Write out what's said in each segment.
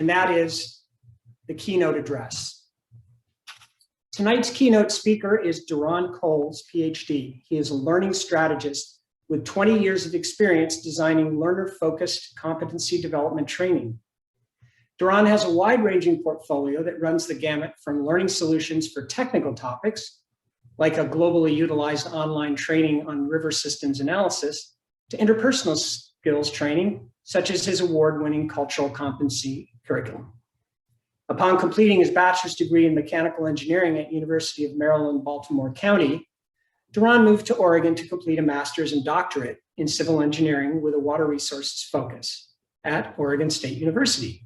and that is the keynote address. Tonight's keynote speaker is Derron Coles, PhD. He is a learning strategist with 20 years of experience designing learner-focused competency development training. Derron has a wide-ranging portfolio that runs the gamut from learning solutions for technical topics, like a globally utilized online training on river systems analysis, to interpersonal skills training, such as his award-winning cultural competency curriculum. Upon completing his bachelor's degree in mechanical engineering at University of Maryland, Baltimore County, Derron moved to Oregon to complete a master's and doctorate in civil engineering with a water resources focus at Oregon State University.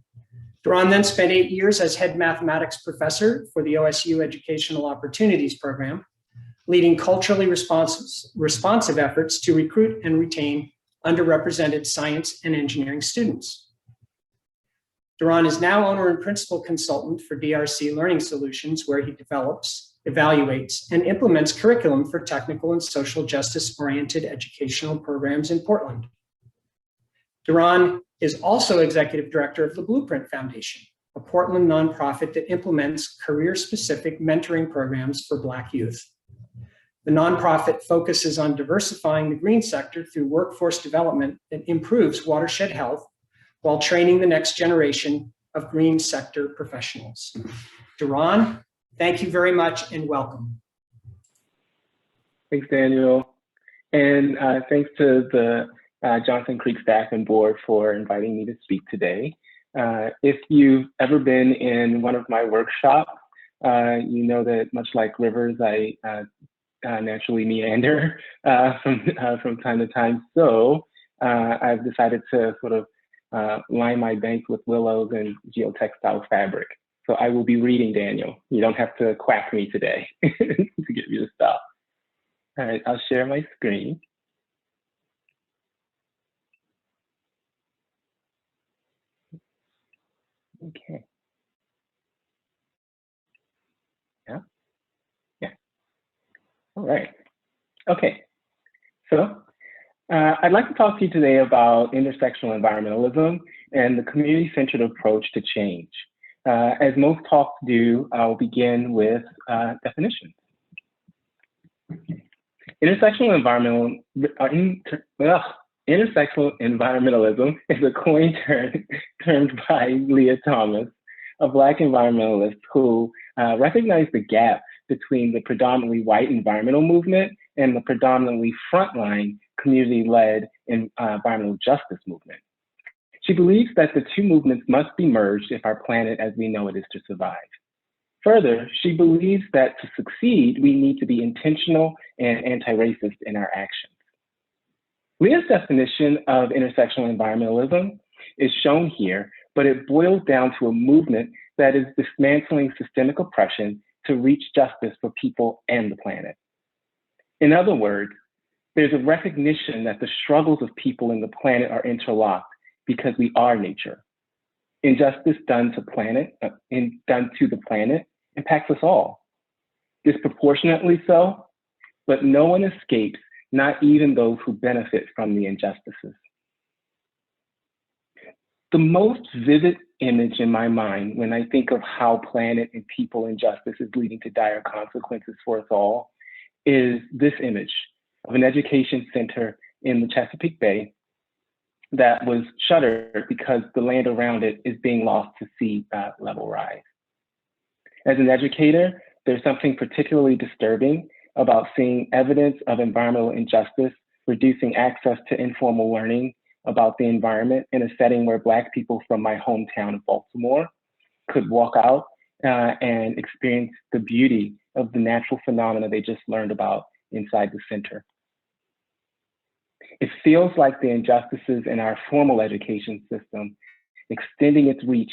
Derron then spent 8 years as head mathematics professor for the OSU Educational Opportunities Program, leading culturally responsive efforts to recruit and retain underrepresented science and engineering students. Derron is now owner and principal consultant for DRC Learning Solutions, where he develops, evaluates, and implements curriculum for technical and social justice-oriented educational programs in Portland. Derron is also executive director of the Blueprint Foundation, a Portland nonprofit that implements career-specific mentoring programs for Black youth. The nonprofit focuses on diversifying the green sector through workforce development that improves watershed health while training the next generation of green sector professionals. Derron, thank you very much and welcome. Thanks, Daniel. And thanks to the Johnson Creek staff and board for inviting me to speak today. If you've ever been in one of my workshops, you know that much like rivers, I naturally meander from time to time. So I've decided to sort of line my banks with willows and geotextile fabric. So I will be reading, Daniel. You don't have to quack me today to get me to stop. All right, I'll share my screen. Okay. Yeah. All right. Okay. So I'd like to talk to you today about intersectional environmentalism and the community-centered approach to change. As most talks do, I'll begin with definitions. Intersectional environmentalism is a coined term termed by Leah Thomas, a Black environmentalist who recognized the gap between the predominantly white environmental movement and the predominantly frontline community-led environmental justice movement. She believes that the two movements must be merged if our planet as we know it is to survive. Further, she believes that to succeed, we need to be intentional and anti-racist in our actions. Leah's definition of intersectional environmentalism is shown here, but it boils down to a movement that is dismantling systemic oppression to reach justice for people and the planet. In other words, there's a recognition that the struggles of people and the planet are interlocked because we are nature. Injustice done to the planet impacts us all, disproportionately so, but no one escapes, not even those who benefit from the injustices. The most vivid image in my mind when I think of how planet and people injustice is leading to dire consequences for us all is this image of an education center in the Chesapeake Bay that was shuttered because the land around it is being lost to sea level rise. As an educator, there's something particularly disturbing about seeing evidence of environmental injustice, reducing access to informal learning about the environment in a setting where Black people from my hometown of Baltimore could walk out and experience the beauty of the natural phenomena they just learned about inside the center. It feels like the injustices in our formal education system extending its reach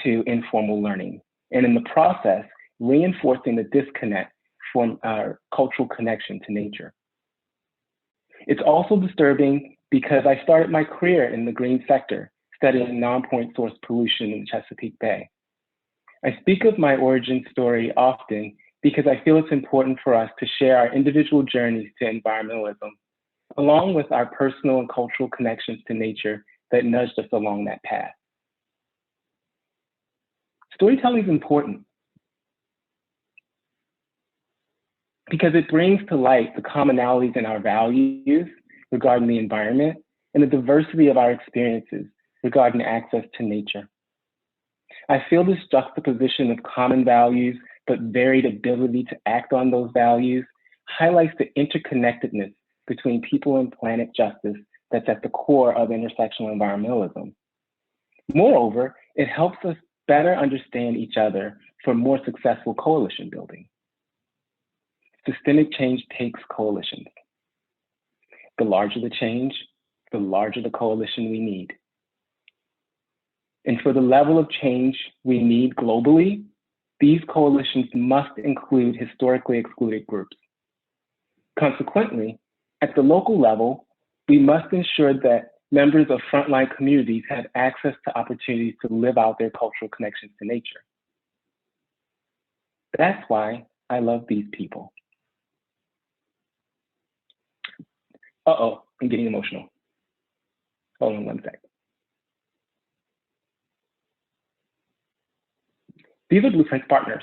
to informal learning, and in the process, reinforcing the disconnect from our cultural connection to nature. It's also disturbing because I started my career in the green sector, studying non-point source pollution in the Chesapeake Bay. I speak of my origin story often because I feel it's important for us to share our individual journeys to environmentalism, along with our personal and cultural connections to nature that nudged us along that path. Storytelling is important because it brings to light the commonalities in our values regarding the environment and the diversity of our experiences regarding access to nature. I feel this juxtaposition of common values but varied ability to act on those values highlights the interconnectedness between people and planet justice that's at the core of intersectional environmentalism. Moreover, it helps us better understand each other for more successful coalition building. Systemic change takes coalitions. The larger the change, the larger the coalition we need. And for the level of change we need globally, these coalitions must include historically excluded groups. Consequently, at the local level, we must ensure that members of frontline communities have access to opportunities to live out their cultural connections to nature. That's why I love these people. Uh-oh, I'm getting emotional. Hold on one sec. These are Blueprint's partners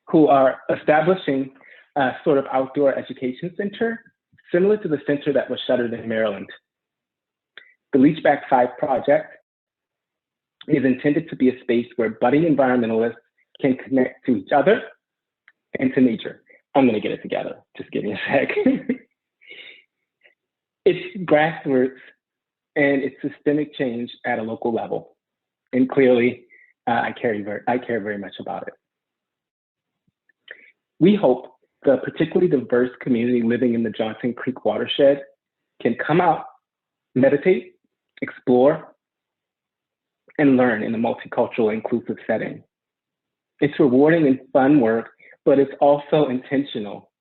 who are establishing a sort of outdoor education center, similar to the center that was shuttered in Maryland. The Leachback 5 project is intended to be a space where budding environmentalists can connect to each other and to nature. I'm gonna get it together, just give me a sec. It's grassroots and it's systemic change at a local level. And clearly, I care very much about it. We hope the particularly diverse community living in the Johnson Creek watershed can come out, meditate, explore, and learn in a multicultural, inclusive setting. It's rewarding and fun work, but it's also intentional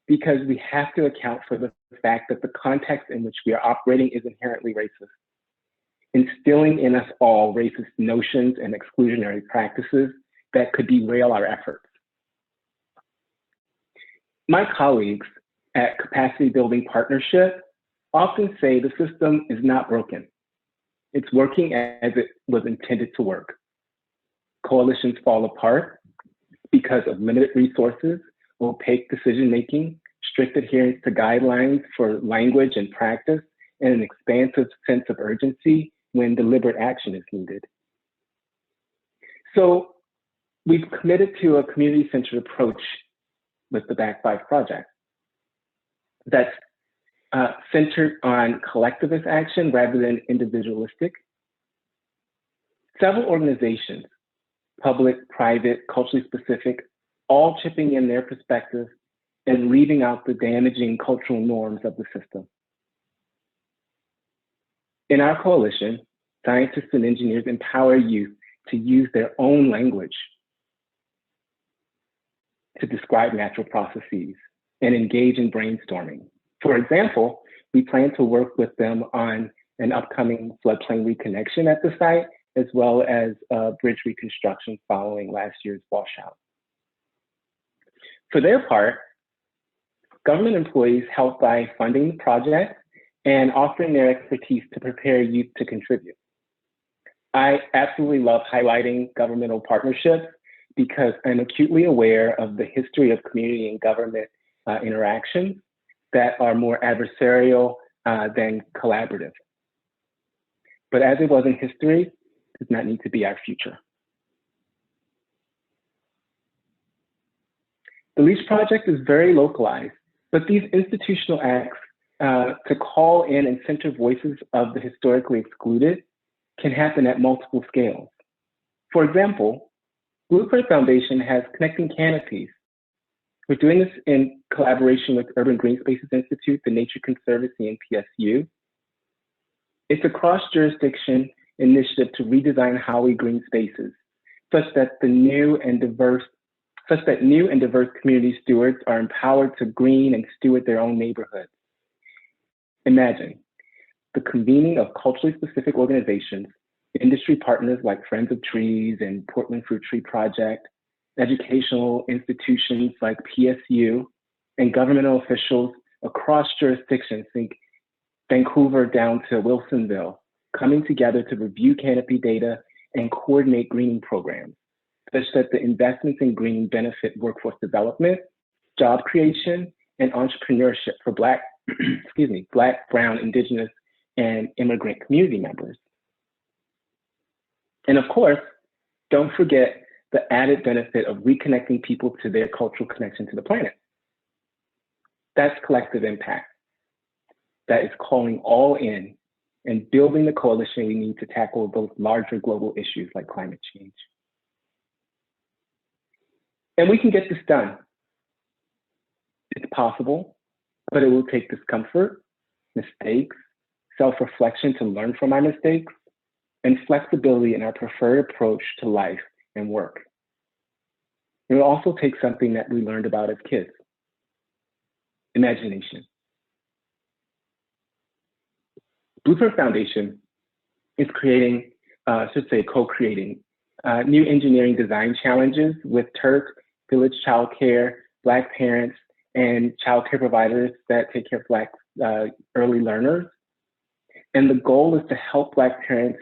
because we have to account for the fact that the context in which we are operating is inherently racist, instilling in us all racist notions and exclusionary practices that could derail our efforts. My colleagues at Capacity Building Partnership often say the system is not broken. It's working as it was intended to work. Coalitions fall apart because of limited resources, opaque decision-making, strict adherence to guidelines for language and practice, and an expansive sense of urgency when deliberate action is needed. So we've committed to a community-centered approach with the Back 5 project that's centered on collectivist action rather than individualistic. Several organizations, public, private, culturally specific, all chipping in their perspective and leaving out the damaging cultural norms of the system. In our coalition, scientists and engineers empower youth to use their own language to describe natural processes and engage in brainstorming. For example, we plan to work with them on an upcoming floodplain reconnection at the site, as well as bridge reconstruction following last year's washout. For their part, government employees help by funding the project and offering their expertise to prepare youth to contribute. I absolutely love highlighting governmental partnerships because I'm acutely aware of the history of community and government interactions that are more adversarial than collaborative. But as it was in history, does not need to be our future. The Leash Project is very localized, but these institutional acts to call in and center voices of the historically excluded can happen at multiple scales. For example, Blueprint Foundation has Connecting Canopies. We're doing this in collaboration with Urban Green Spaces Institute, the Nature Conservancy, and PSU. It's a cross-jurisdiction initiative to redesign Howey green spaces, such that new and diverse community stewards are empowered to green and steward their own neighborhoods. Imagine the convening of culturally specific organizations, industry partners like Friends of Trees and Portland Fruit Tree Project, educational institutions like PSU, and governmental officials across jurisdictions, think Vancouver down to Wilsonville, coming together to review canopy data and coordinate greening programs, such that the investments in greening benefit workforce development, job creation, and entrepreneurship for Black, Black, Brown, Indigenous, and immigrant community members. And of course, don't forget the added benefit of reconnecting people to their cultural connection to the planet. That's collective impact. That is calling all in and building the coalition we need to tackle those larger global issues like climate change. And we can get this done. It's possible, but it will take discomfort, mistakes, self-reflection to learn from our mistakes, and flexibility in our preferred approach to life and work. It will also take something that we learned about as kids: imagination. Blueprint Foundation is creating, co-creating new engineering design challenges with Turk, Village Childcare, Black parents, and childcare providers that take care of Black early learners. And the goal is to help Black parents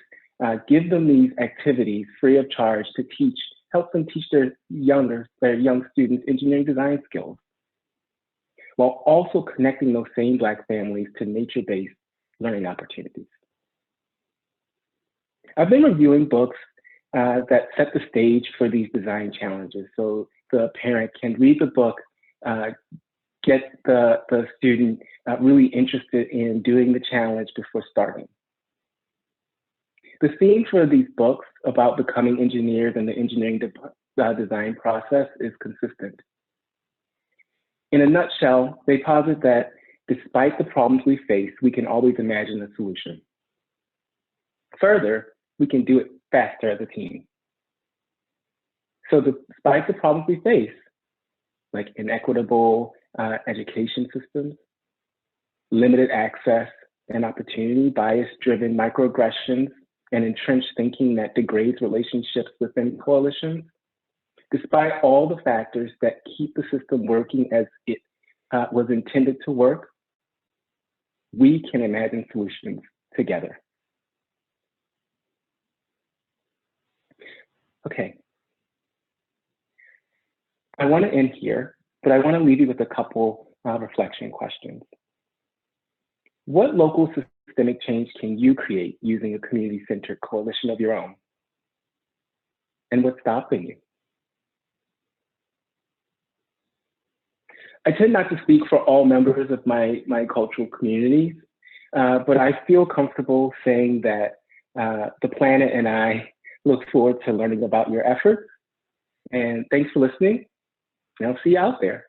give them these activities free of charge to help them teach their young students engineering design skills, while also connecting those same Black families to nature-based learning opportunities. I've been reviewing books that set the stage for these design challenges, so the parent can read the book, get the student really interested in doing the challenge before starting. The theme for these books about becoming engineers and the engineering design process is consistent. In a nutshell, they posit that despite the problems we face, we can always imagine a solution. Further, we can do it faster as a team. So despite the problems we face, like inequitable education systems, limited access and opportunity, bias-driven microaggressions, and entrenched thinking that degrades relationships within coalitions, despite all the factors that keep the system working as it was intended to work, we can imagine solutions together. Okay. I want to end here, but I want to leave you with a couple reflection questions. What local systemic change can you create using a community-centered coalition of your own? And what's stopping you? I tend not to speak for all members of my cultural communities, but I feel comfortable saying that the planet and I look forward to learning about your efforts. And thanks for listening, and I'll see you out there.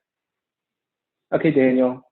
Okay, Daniel,